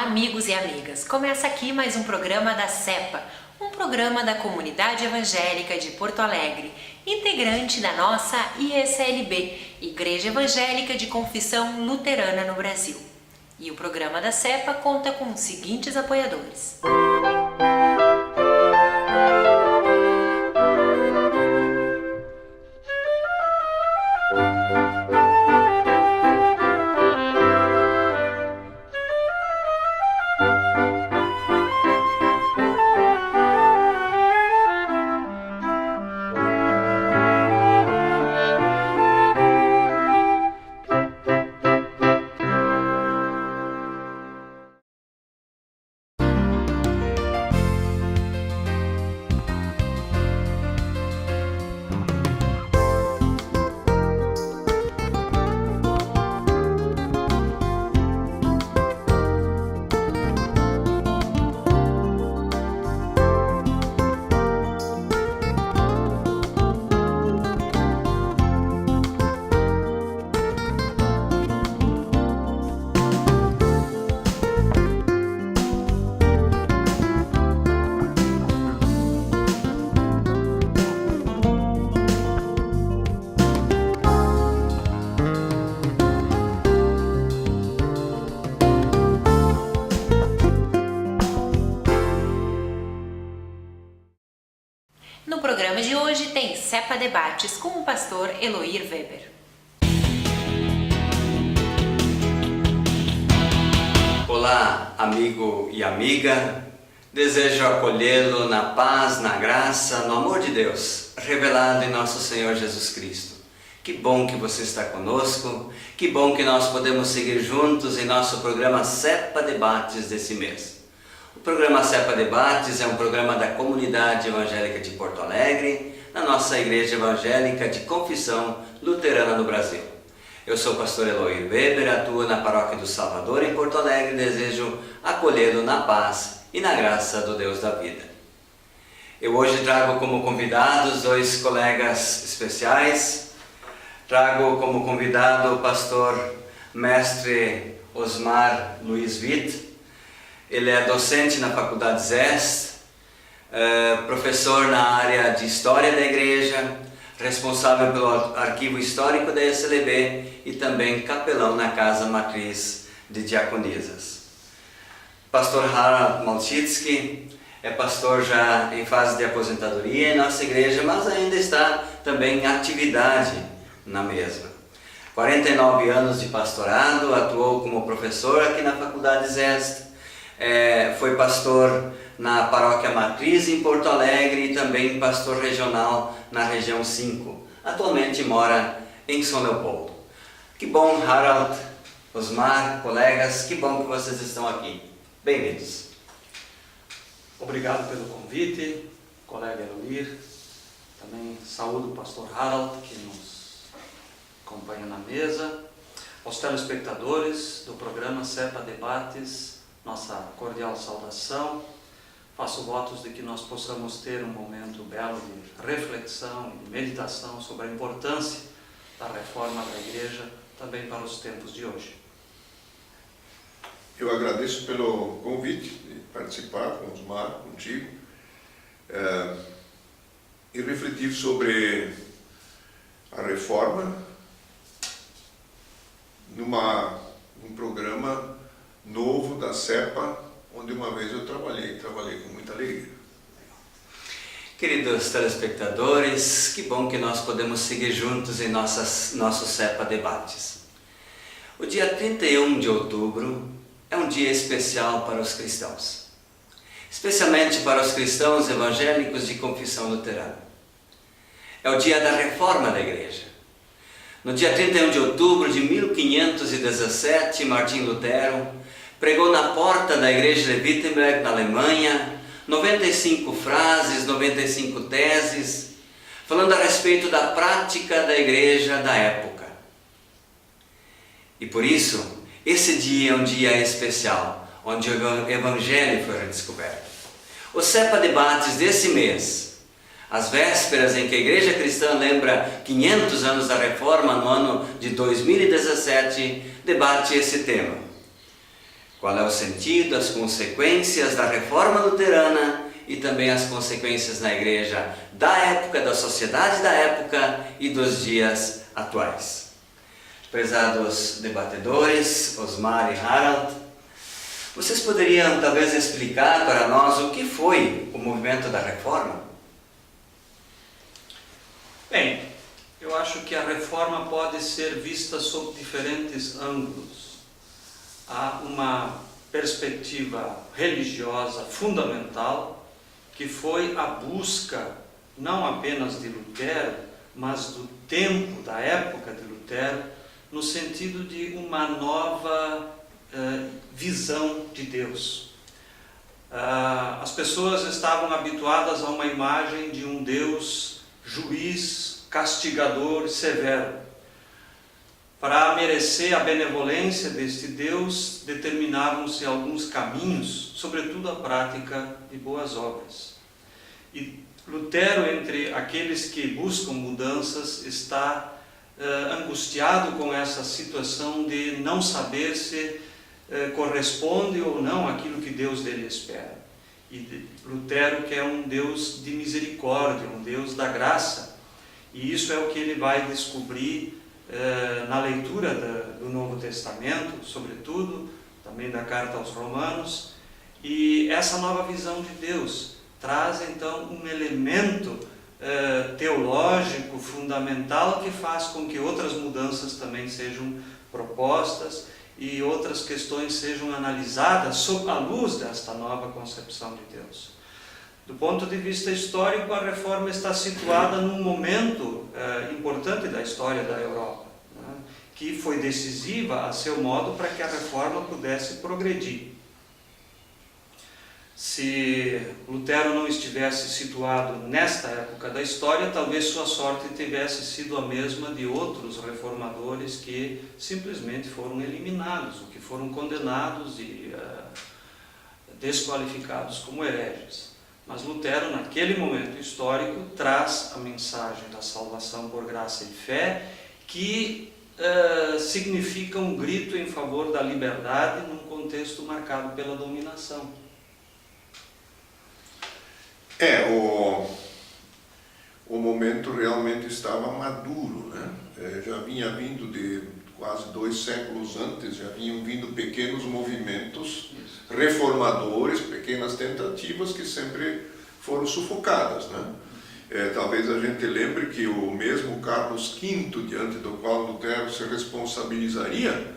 amigos e amigas! Começa aqui mais um programa da CEPA, um programa da Comunidade Evangélica de Porto Alegre, integrante da nossa IECLB, Igreja Evangélica de Confissão Luterana no Brasil. E o programa da CEPA conta com os seguintes apoiadores. No programa de hoje tem CEPA Debates com o pastor Eloir Weber. Olá, amigo e amiga. Desejo acolhê-lo na paz, na graça, no amor de Deus, revelado em nosso Senhor Jesus Cristo. Que bom que você está conosco, que bom que nós podemos seguir juntos em nosso programa CEPA Debates desse mês. O programa CEPA Debates é um programa da Comunidade Evangélica de Porto Alegre, na nossa Igreja Evangélica de Confissão Luterana no Brasil. Eu sou o pastor Eloir Weber, atuo na Paróquia do Salvador em Porto Alegre e desejo acolhê-lo na paz e na graça do Deus da vida. Eu hoje trago como convidados dois colegas especiais. Trago como convidado o pastor mestre Osmar Luiz Witt. Ele é docente na Faculdade ZEST, professor na área de História da Igreja, responsável pelo Arquivo Histórico da IECLB e também capelão na Casa Matriz de Diaconisas. Pastor Harald Malczycki é pastor já em fase de aposentadoria em nossa igreja, mas ainda está também em atividade na mesma. 49 anos de pastorado, atuou como professor aqui na Faculdade ZEST, foi pastor na Paróquia Matriz em Porto Alegre e também pastor regional na região 5. Atualmente mora em São Leopoldo. Que bom, Harald, Osmar, colegas, que bom que vocês estão aqui. Bem-vindos. Obrigado pelo convite, colega Eloir. Também saúdo o pastor Harald, que nos acompanha na mesa. Aos telespectadores do programa CEPA Debates, nossa cordial saudação. Faço votos de que nós possamos ter um momento belo de reflexão e de meditação sobre a importância da reforma da Igreja também para os tempos de hoje. Eu agradeço pelo convite de participar com o Osmar, contigo, e refletir sobre a reforma num programa novo da CEPA, onde uma vez eu trabalhei com muita alegria. Queridos telespectadores, que bom que nós podemos seguir juntos em nossos CEPA Debates. O dia 31 de outubro é um dia especial para os cristãos, especialmente para os cristãos evangélicos de confissão luterana. É o dia da reforma da Igreja. No dia 31 de outubro de 1517, Martim Lutero pregou na porta da igreja de Wittenberg, na Alemanha, 95 frases, 95 teses, falando a respeito da prática da igreja da época. E por isso, esse dia é um dia especial, onde o Evangelho foi redescoberto. Os CEPA Debates desse mês, às vésperas em que a Igreja Cristã lembra 500 anos da Reforma, no ano de 2017, debate esse tema. qual é o sentido, as consequências da reforma luterana e também as consequências na igreja da época, da sociedade da época e dos dias atuais. Prezados debatedores, Osmar e Harald, vocês poderiam talvez explicar para nós o que foi o movimento da reforma? Bem, eu acho que a reforma pode ser vista sob diferentes ângulos. Há uma perspectiva religiosa fundamental, que foi a busca não apenas de Lutero, mas do tempo, da época de Lutero, no sentido de uma nova visão de Deus. As pessoas estavam habituadas a uma imagem de um Deus juiz, castigador, severo. Para merecer a benevolência deste Deus, determinavam-se alguns caminhos, sobretudo a prática de boas obras. E Lutero, entre aqueles que buscam mudanças, está angustiado com essa situação de não saber se corresponde ou não àquilo que Deus dele espera. E Lutero quer um Deus de misericórdia, um Deus da graça. E isso é o que ele vai descobrir na leitura do Novo Testamento, sobretudo, também da carta aos Romanos. E essa nova visão de Deus traz então um elemento teológico fundamental que faz com que outras mudanças também sejam propostas e outras questões sejam analisadas sob a luz desta nova concepção de Deus. Do ponto de vista histórico, a reforma está situada num momento importante da história da Europa, né, que foi decisiva a seu modo para que a reforma pudesse progredir. Se Lutero não estivesse situado nesta época da história, talvez sua sorte tivesse sido a mesma de outros reformadores que simplesmente foram eliminados, ou que foram condenados e desqualificados como hereges. Mas Lutero, naquele momento histórico, traz a mensagem da salvação por graça e fé, que significa um grito em favor da liberdade num contexto marcado pela dominação. O momento realmente estava maduro, né? Já vinha vindo de quase 2 séculos antes, já vinham vindo pequenos movimentos reformadores, pequenas tentativas que sempre foram sufocadas, né? Talvez a gente lembre que o mesmo Carlos V, diante do qual Lutero se responsabilizaria,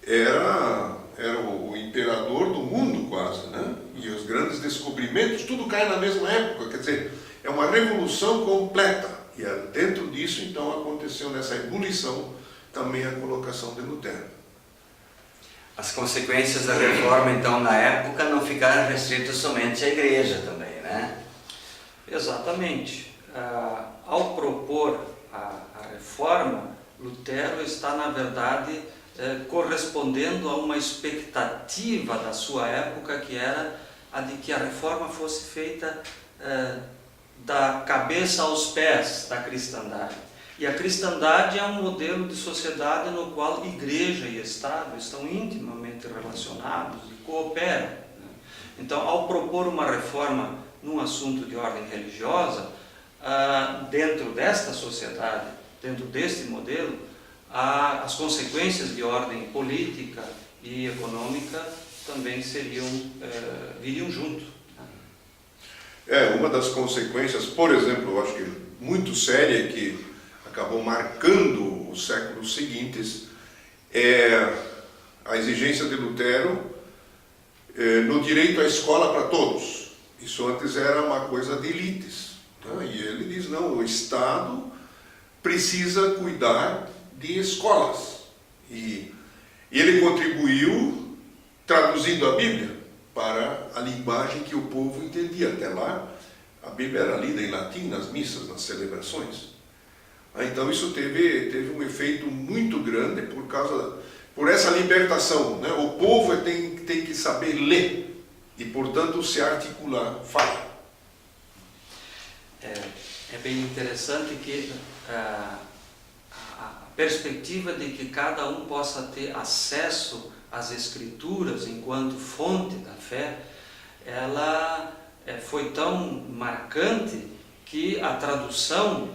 era o imperador do mundo quase, né? E os grandes descobrimentos, tudo cai na mesma época, quer dizer, é uma revolução completa. E dentro disso, então, aconteceu nessa ebulição também a colocação de Lutero. As consequências da reforma, então, na época, não ficaram restritas somente à igreja também, né? Exatamente. Ao propor a reforma, Lutero está, na verdade, correspondendo a uma expectativa da sua época, que era a de que a reforma fosse feita da cabeça aos pés da cristandade. E a cristandade é um modelo de sociedade no qual igreja e Estado estão intimamente relacionados e cooperam. Então, ao propor uma reforma num assunto de ordem religiosa, dentro desta sociedade, dentro deste modelo, as consequências de ordem política e econômica também viriam junto. Uma das consequências, por exemplo, eu acho que muito séria, que acabou marcando os séculos seguintes, é a exigência de Lutero no direito à escola para todos. Isso antes era uma coisa de elites, né? E ele diz, não, o Estado precisa cuidar de escolas. E ele contribuiu traduzindo a Bíblia para a linguagem que o povo entendia. Até lá, a Bíblia era lida em latim nas missas, nas celebrações. Então isso teve um efeito muito grande por essa libertação, né? O povo tem que saber ler e, portanto, se articular, falar. É bem interessante que a perspectiva de que cada um possa ter acesso às Escrituras enquanto fonte da fé, ela foi tão marcante que a tradução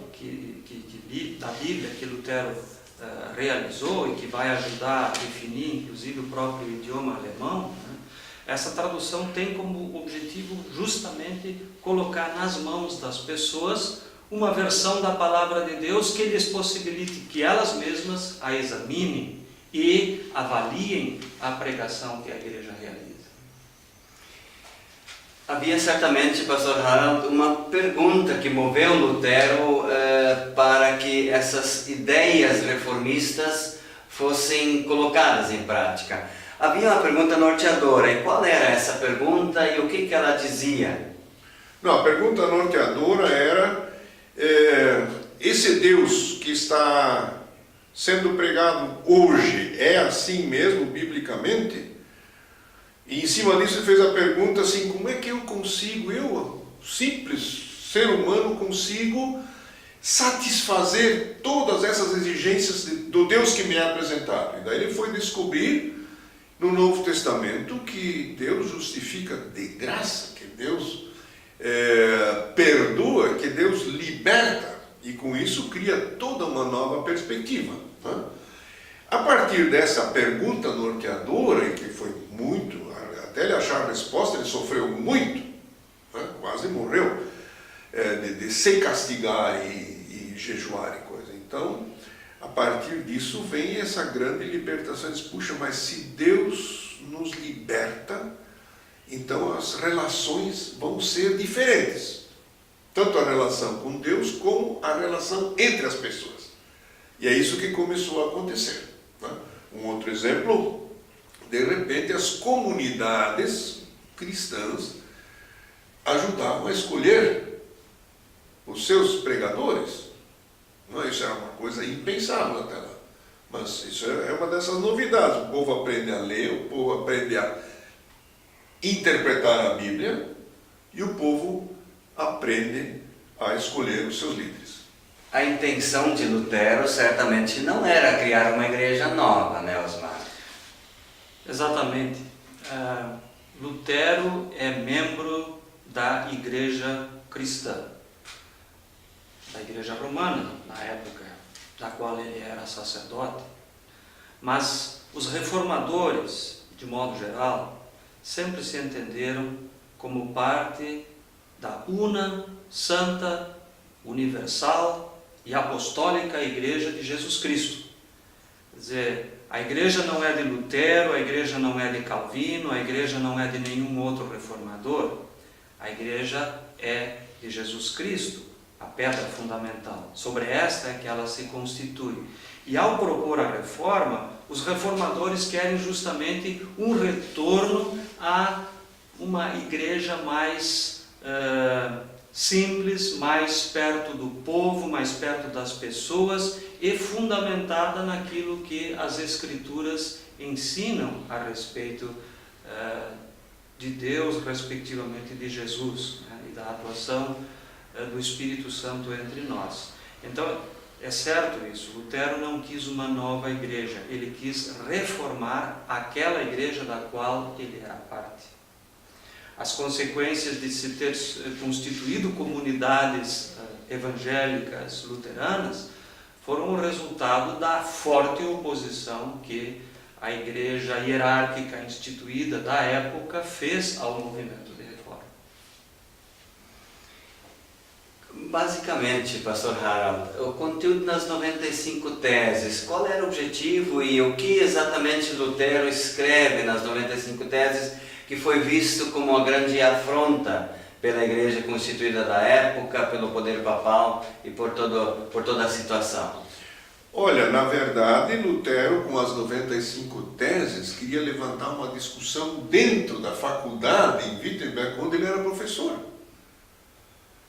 da Bíblia que Lutero realizou e que vai ajudar a definir inclusive o próprio idioma alemão, né? Essa tradução tem como objetivo justamente colocar nas mãos das pessoas uma versão da palavra de Deus que lhes possibilite que elas mesmas a examinem e avaliem a pregação que a igreja realiza. Havia certamente, pastor Harald, uma pergunta que moveu Lutero para que essas ideias reformistas fossem colocadas em prática. Havia uma pergunta norteadora, e qual era essa pergunta e o que ela dizia? Não, a pergunta norteadora era, esse Deus que está sendo pregado hoje é assim mesmo, biblicamente? E em cima disso ele fez a pergunta assim, como é que eu consigo, simples ser humano, consigo satisfazer todas essas exigências do Deus que me é apresentado? E daí ele foi descobrir no Novo Testamento que Deus justifica de graça, que Deus perdoa, que Deus liberta, e com isso cria toda uma nova perspectiva, né? A partir dessa pergunta norteadora, e que foi muito, até ele achar a resposta, ele sofreu muito, né? Quase morreu, de se castigar e jejuar e coisa. Então, a partir disso vem essa grande libertação. Diz, puxa, mas se Deus nos liberta, então as relações vão ser diferentes. Tanto a relação com Deus, como a relação entre as pessoas. E é isso que começou a acontecer, né? Um outro exemplo, de repente as comunidades cristãs ajudavam a escolher os seus pregadores. Isso era uma coisa impensável até lá. Mas isso é uma dessas novidades. O povo aprende a ler, o povo aprende a interpretar a Bíblia e o povo aprende a escolher os seus líderes. A intenção de Lutero certamente não era criar uma igreja nova, né, Osmar? Exatamente. Lutero é membro da igreja cristã, da igreja romana, na época da qual ele era sacerdote. Mas os reformadores, de modo geral, sempre se entenderam como parte da una, santa, universal e apostólica Igreja de Jesus Cristo. Quer dizer, a igreja não é de Lutero, a igreja não é de Calvino, a igreja não é de nenhum outro reformador. A igreja é de Jesus Cristo, a pedra fundamental. Sobre esta é que ela se constitui. E ao propor a reforma, os reformadores querem justamente um retorno a uma igreja mais simples, mais perto do povo, mais perto das pessoas e fundamentada naquilo que as Escrituras ensinam a respeito de Deus, respectivamente de Jesus, né, e da atuação do Espírito Santo entre nós. Então, é certo isso, Lutero não quis uma nova igreja, ele quis reformar aquela igreja da qual ele era parte. As consequências de se ter constituído comunidades evangélicas luteranas foram o resultado da forte oposição que a igreja hierárquica instituída da época fez ao movimento de reforma. Basicamente, pastor Harald, o conteúdo das 95 teses, qual era o objetivo e o que exatamente Lutero escreve nas 95 teses que foi visto como uma grande afronta pela igreja constituída da época, pelo poder papal e por toda a situação? Olha, na verdade, Lutero, com as 95 teses, queria levantar uma discussão dentro da faculdade em Wittenberg, onde ele era professor.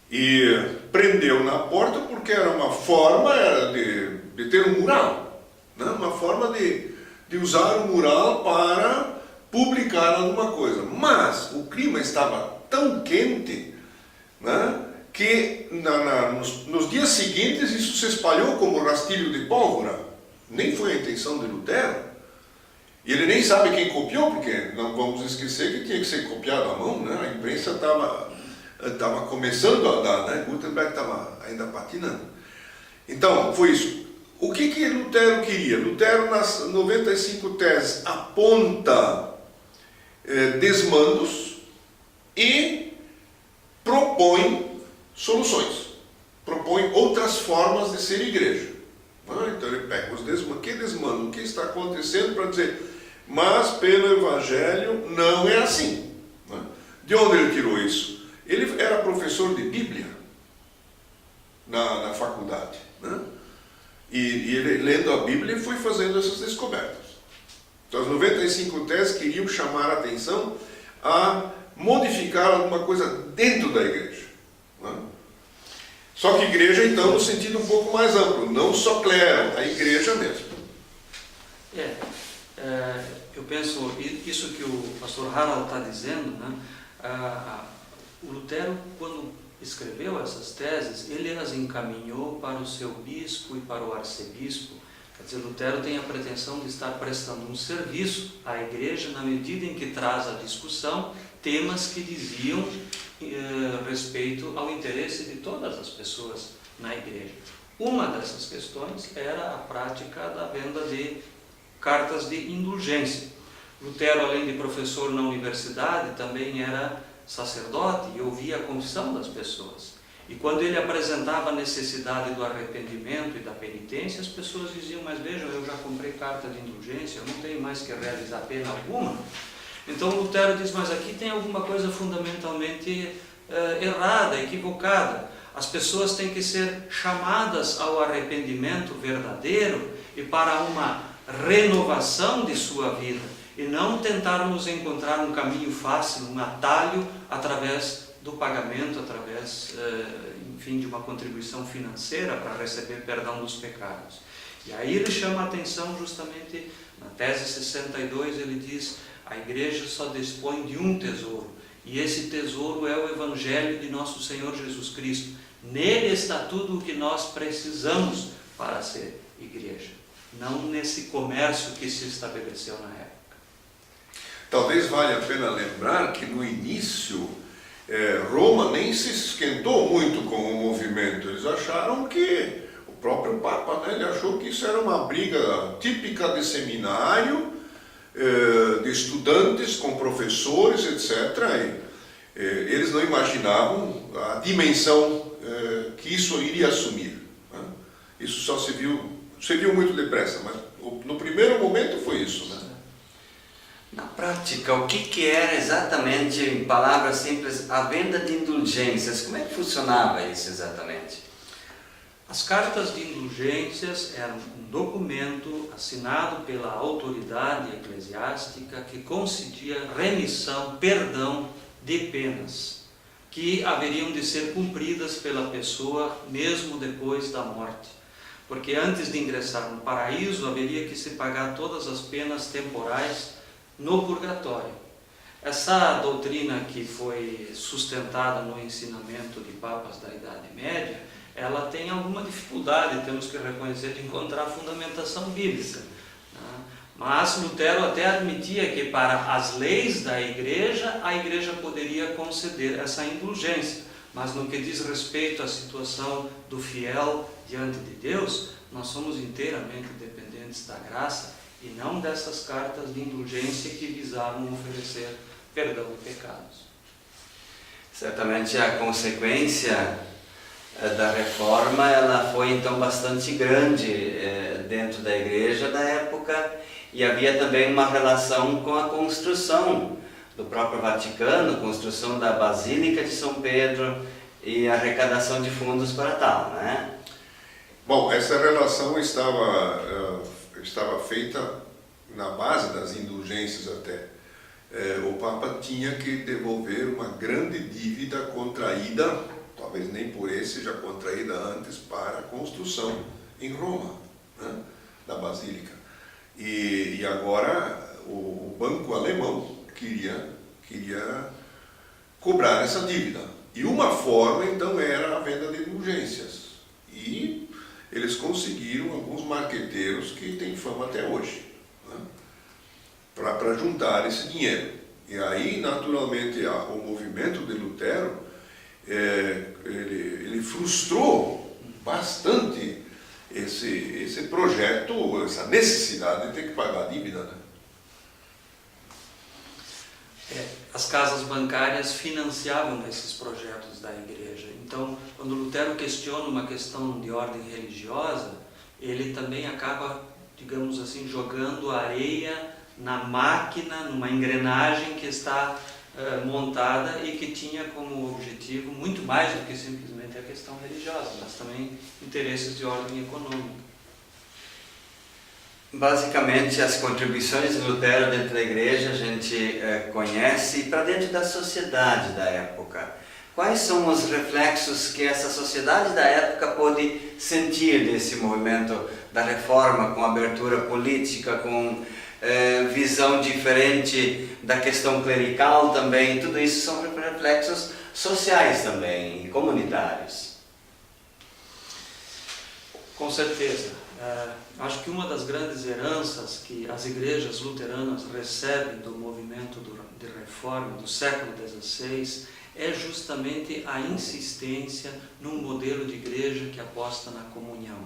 E prendeu na porta porque era uma forma de ter um mural, né? Uma forma de usar o mural para publicar alguma coisa. Mas o clima estava tão quente, né, que nos dias seguintes isso se espalhou como rastilho de pólvora, Nem foi a intenção de Lutero. E ele nem sabe quem copiou, porque não vamos esquecer que tinha que ser copiado à mão, né? A imprensa estava começando a dar, né? Gutenberg estava ainda patinando. Então, foi isso. O que Lutero queria? Lutero, nas 95 teses, aponta desmandos e propõe soluções. Propõe outras formas de ser igreja. Então ele pega os desmandos. Que desmando? O que está acontecendo para dizer, mas pelo Evangelho não é assim. De onde ele tirou isso? Ele era professor de Bíblia na faculdade. E ele, lendo a Bíblia, foi fazendo essas descobertas. Então as 95 teses queriam chamar a atenção a modificar alguma coisa dentro da igreja. Só que igreja, então, no sentido um pouco mais amplo, não só clero, a igreja mesmo. Eu penso, isso que o pastor Harald está dizendo, né? O Lutero, quando escreveu essas teses, ele as encaminhou para o seu bispo e para o arcebispo. Quer dizer, Lutero tem a pretensão de estar prestando um serviço à igreja na medida em que traz à discussão temas que diziam respeito ao interesse de todas as pessoas na igreja. Uma dessas questões era a prática da venda de cartas de indulgência. Lutero, além de professor na universidade, também era sacerdote e ouvia a confissão das pessoas. E quando ele apresentava a necessidade do arrependimento e da penitência, as pessoas diziam, mas vejam, eu já comprei carta de indulgência, eu não tenho mais que realizar pena alguma. Então Lutero diz, mas aqui tem alguma coisa fundamentalmente errada, equivocada. As pessoas têm que ser chamadas ao arrependimento verdadeiro e para uma renovação de sua vida, e não tentarmos encontrar um caminho fácil, um atalho através do pagamento, através, enfim, de uma contribuição financeira para receber perdão dos pecados. E aí ele chama a atenção justamente, na tese 62, ele diz, a igreja só dispõe de um tesouro, e esse tesouro é o Evangelho de nosso Senhor Jesus Cristo. Nele está tudo o que nós precisamos para ser igreja, não nesse comércio que se estabeleceu na época. Talvez valha a pena lembrar que no início Roma nem se esquentou muito com o movimento. Eles acharam que, o próprio Papa, né, ele achou que isso era uma briga típica de seminário, de estudantes com professores, etc. Eles não imaginavam a dimensão que isso iria assumir. Isso só se viu muito depressa, mas no primeiro momento foi isso, né? Na prática, o que era exatamente, em palavras simples, a venda de indulgências? Como é que funcionava isso exatamente? As cartas de indulgências eram um documento assinado pela autoridade eclesiástica que concedia remissão, perdão de penas que haveriam de ser cumpridas pela pessoa mesmo depois da morte. Porque antes de ingressar no paraíso haveria que se pagar todas as penas temporais no purgatório. Essa doutrina que foi sustentada no ensinamento de papas da Idade Média, ela tem alguma dificuldade, temos que reconhecer, de encontrar fundamentação bíblica. Mas Lutero até admitia que para as leis da igreja, a igreja poderia conceder essa indulgência. Mas no que diz respeito à situação do fiel diante de Deus, nós somos inteiramente dependentes da graça e não dessas cartas de indulgência que visavam oferecer perdão de pecados. Certamente a consequência da reforma ela foi então bastante grande dentro da igreja da época, e havia também uma relação com a construção do próprio Vaticano, construção da Basílica de São Pedro e a arrecadação de fundos para tal, né? Bom, essa relação estava feita na base das indulgências até. O Papa tinha que devolver uma grande dívida contraída, talvez nem por esse, já contraída antes, para a construção em Roma, né, da Basílica. E agora o banco alemão queria cobrar essa dívida. E uma forma, então, era a venda de indulgências. E eles conseguiram alguns marqueteiros que têm fama até hoje, né? Para juntar esse dinheiro. E aí, naturalmente, o movimento de Lutero, ele frustrou bastante esse projeto, essa necessidade de ter que pagar a dívida, né? As casas bancárias financiavam esses projetos da igreja. Então, quando Lutero questiona uma questão de ordem religiosa, ele também acaba, digamos assim, jogando areia na máquina, numa engrenagem que está montada e que tinha como objetivo muito mais do que simplesmente a questão religiosa, mas também interesses de ordem econômica. Basicamente, as contribuições de Lutero dentro da igreja a gente conhece, e para dentro da sociedade da época. Quais são os reflexos que essa sociedade da época pôde sentir desse movimento da reforma, com abertura política, com visão diferente da questão clerical também? Tudo isso são reflexos sociais também, e comunitários. Com certeza. Acho que uma das grandes heranças que as igrejas luteranas recebem do movimento de reforma do século XVI é justamente a insistência num modelo de igreja que aposta na comunhão.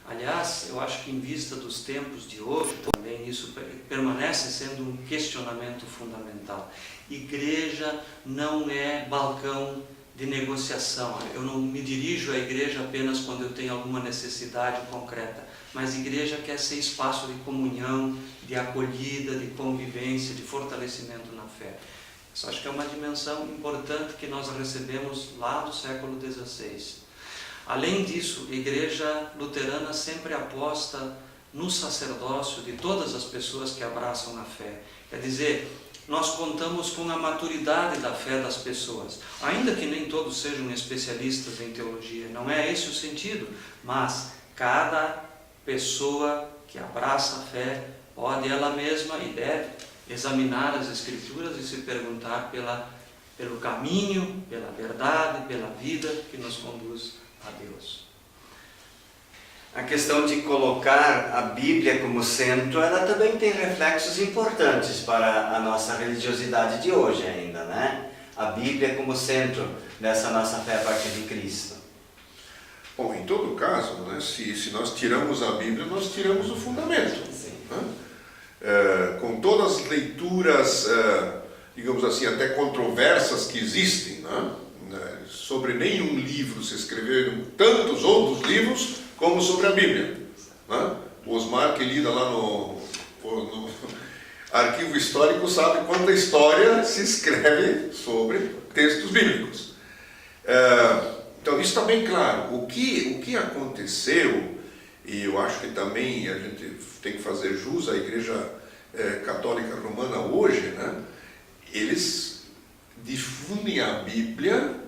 Aliás, eu acho que em vista dos tempos de hoje, também isso permanece sendo um questionamento fundamental. Igreja não é balcão de negociação. Eu não me dirijo à igreja apenas quando eu tenho alguma necessidade concreta, mas a igreja quer ser espaço de comunhão, de acolhida, de convivência, de fortalecimento na fé. Isso acho que é uma dimensão importante que nós recebemos lá do século XVI. Além disso, a igreja luterana sempre aposta no sacerdócio de todas as pessoas que abraçam a fé. Quer dizer, nós contamos com a maturidade da fé das pessoas, ainda que nem todos sejam especialistas em teologia, não é esse o sentido, mas cada pessoa que abraça a fé pode ela mesma e deve examinar as Escrituras e se perguntar pelo caminho, pela verdade, pela vida que nos conduz a Deus. A questão de colocar a Bíblia como centro, ela também tem reflexos importantes para a nossa religiosidade de hoje ainda, né? A Bíblia como centro dessa nossa fé a partir de Cristo. Bom, em todo caso, né, se nós tiramos a Bíblia, nós tiramos o fundamento. Né? Com todas as leituras, digamos assim, até controversas que existem, né? Sobre nenhum livro se escreveram tantos outros livros como sobre a Bíblia. Né? O Osmar, que lida lá no arquivo histórico, sabe quanta história se escreve sobre textos bíblicos. Então, isso está bem claro. O que aconteceu, e eu acho que também a gente tem que fazer jus à Igreja Católica Romana hoje, né? Eles difundem a Bíblia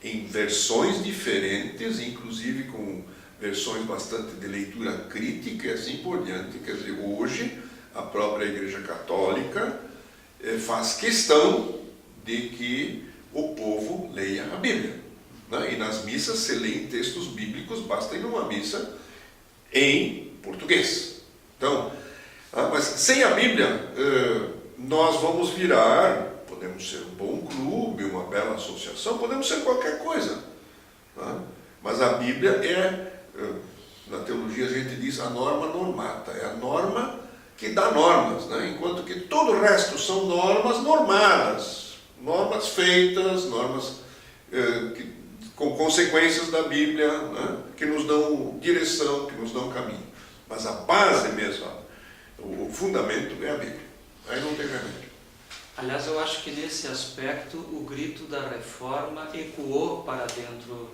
em versões diferentes, inclusive com versões bastante de leitura crítica e assim por diante. Quer dizer, hoje a própria Igreja Católica faz questão de que o povo leia a Bíblia. Né? E nas missas se leem textos bíblicos, basta ir numa missa em português. Então, mas sem a Bíblia, nós vamos virar, podemos ser um bom clube, uma bela associação, podemos ser qualquer coisa. Né? Mas a Bíblia na teologia a gente diz a norma normata, é a norma que dá normas, né? Enquanto que todo o resto são normas normadas, normas feitas, normas com consequências da Bíblia, né? Que nos dão direção, que nos dão caminho. Mas a base mesmo, o fundamento é a Bíblia, aí não tem remédio. Aliás, eu acho que nesse aspecto o grito da reforma ecoou para dentro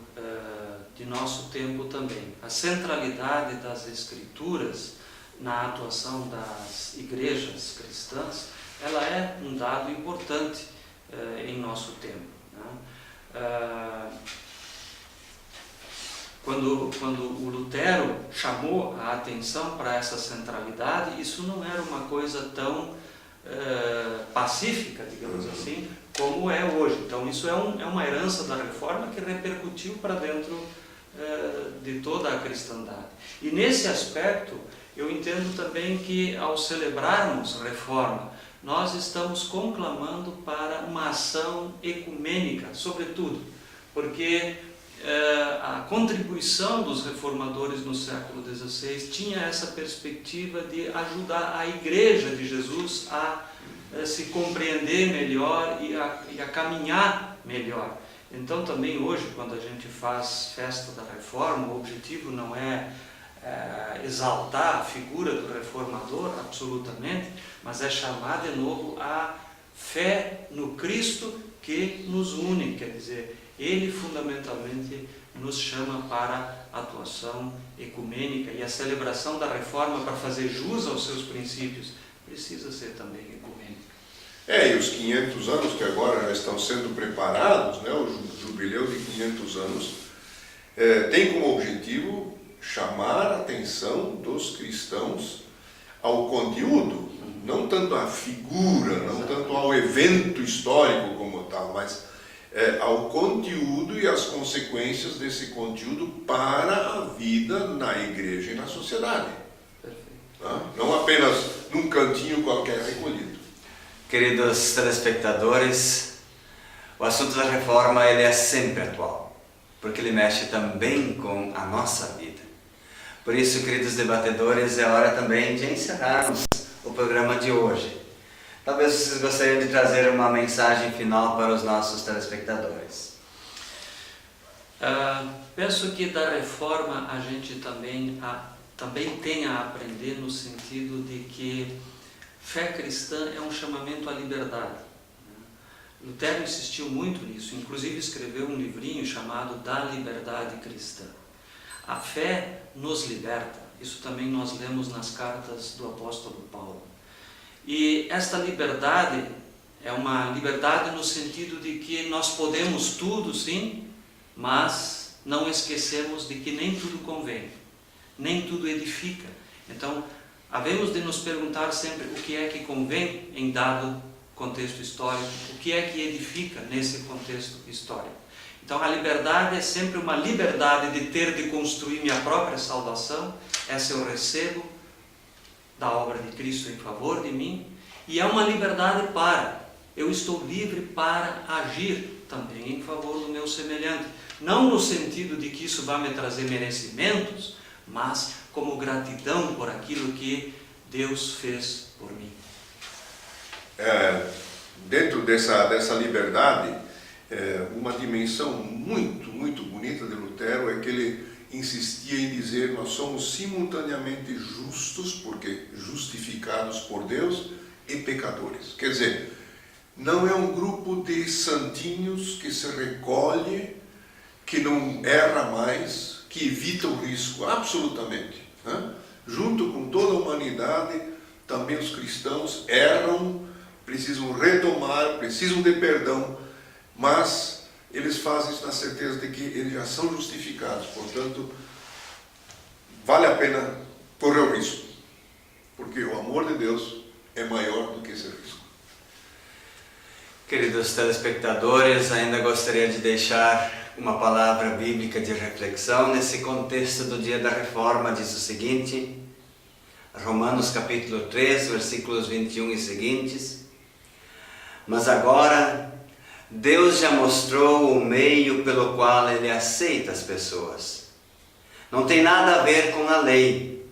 de nosso tempo também. A centralidade das Escrituras na atuação das igrejas cristãs, ela é um dado importante em nosso tempo. Né? Quando o Lutero chamou a atenção para essa centralidade, isso não era uma coisa tão pacífica, digamos assim, como é hoje. Então isso é uma herança da reforma que repercutiu para dentro de toda a cristandade. E nesse aspecto, eu entendo também que ao celebrarmos reforma, nós estamos conclamando para uma ação ecumênica, sobretudo, porque a contribuição dos reformadores no século XVI tinha essa perspectiva de ajudar a Igreja de Jesus a se compreender melhor e a caminhar melhor. Então também hoje, quando a gente faz festa da reforma, o objetivo não é exaltar a figura do reformador, absolutamente, mas é chamar de novo a fé no Cristo que nos une, quer dizer, Ele fundamentalmente nos chama para a atuação ecumênica, e a celebração da reforma, para fazer jus aos seus princípios, precisa ser também ecumênica. E os 500 anos que agora já estão sendo preparados, né, o jubileu de 500 anos, tem como objetivo chamar a atenção dos cristãos ao conteúdo, não tanto à figura, não tanto ao evento histórico como tal, mas ao conteúdo e às consequências desse conteúdo para a vida na igreja e na sociedade. Não apenas num cantinho qualquer recolhido. Queridos telespectadores, o assunto da reforma ele é sempre atual, porque ele mexe também com a nossa vida. Por isso, queridos debatedores, é hora também de encerrarmos o programa de hoje. Talvez vocês gostariam de trazer uma mensagem final para os nossos telespectadores. Penso que da reforma a gente também tem a aprender no sentido de que fé cristã é um chamamento à liberdade. Lutero insistiu muito nisso, inclusive escreveu um livrinho chamado Da Liberdade Cristã. A fé nos liberta, isso também nós lemos nas cartas do apóstolo Paulo. E esta liberdade é uma liberdade no sentido de que nós podemos tudo, sim, mas não esquecemos de que nem tudo convém, nem tudo edifica. Então, havemos de nos perguntar sempre o que é que convém em dado contexto histórico, o que é que edifica nesse contexto histórico. Então a liberdade é sempre uma liberdade de ter de construir minha própria salvação, essa eu recebo da obra de Cristo em favor de mim, e é uma liberdade eu estou livre para agir também em favor do meu semelhante, não no sentido de que isso vai me trazer merecimentos, mas como gratidão por aquilo que Deus fez por mim. Dentro dessa liberdade, uma dimensão muito, muito bonita de Lutero é que ele insistia em dizer: nós somos simultaneamente justos, porque justificados por Deus, e pecadores. Quer dizer, não é um grupo de santinhos que se recolhe, que não erra mais, que evita o risco, absolutamente. Junto com toda a humanidade, também os cristãos erram, precisam retomar, precisam de perdão, mas eles fazem isso na certeza de que eles já são justificados. Portanto, vale a pena correr o risco, porque o amor de Deus é maior do que esse risco. Queridos telespectadores, ainda gostaria de deixar uma palavra bíblica de reflexão nesse contexto do dia da reforma. Diz o seguinte, Romanos capítulo 3, versículos 21 e seguintes: mas agora Deus já mostrou o meio pelo qual Ele aceita as pessoas. Não tem nada a ver com a lei.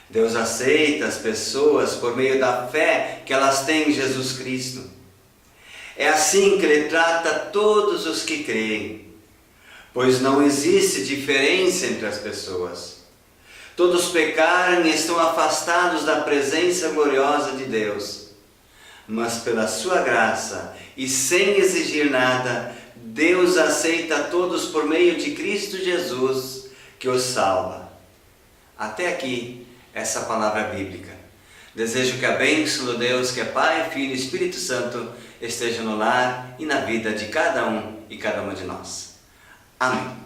Deus aceita as pessoas por meio da fé que elas têm em Jesus Cristo. É assim que Ele trata todos os que creem, pois não existe diferença entre as pessoas. Todos pecaram e estão afastados da presença gloriosa de Deus. Mas pela sua graça e sem exigir nada, Deus aceita todos por meio de Cristo Jesus, que os salva. Até aqui, essa palavra bíblica. Desejo que a bênção do Deus, que é Pai, Filho e Espírito Santo, esteja no lar e na vida de cada um e cada uma de nós. Amém.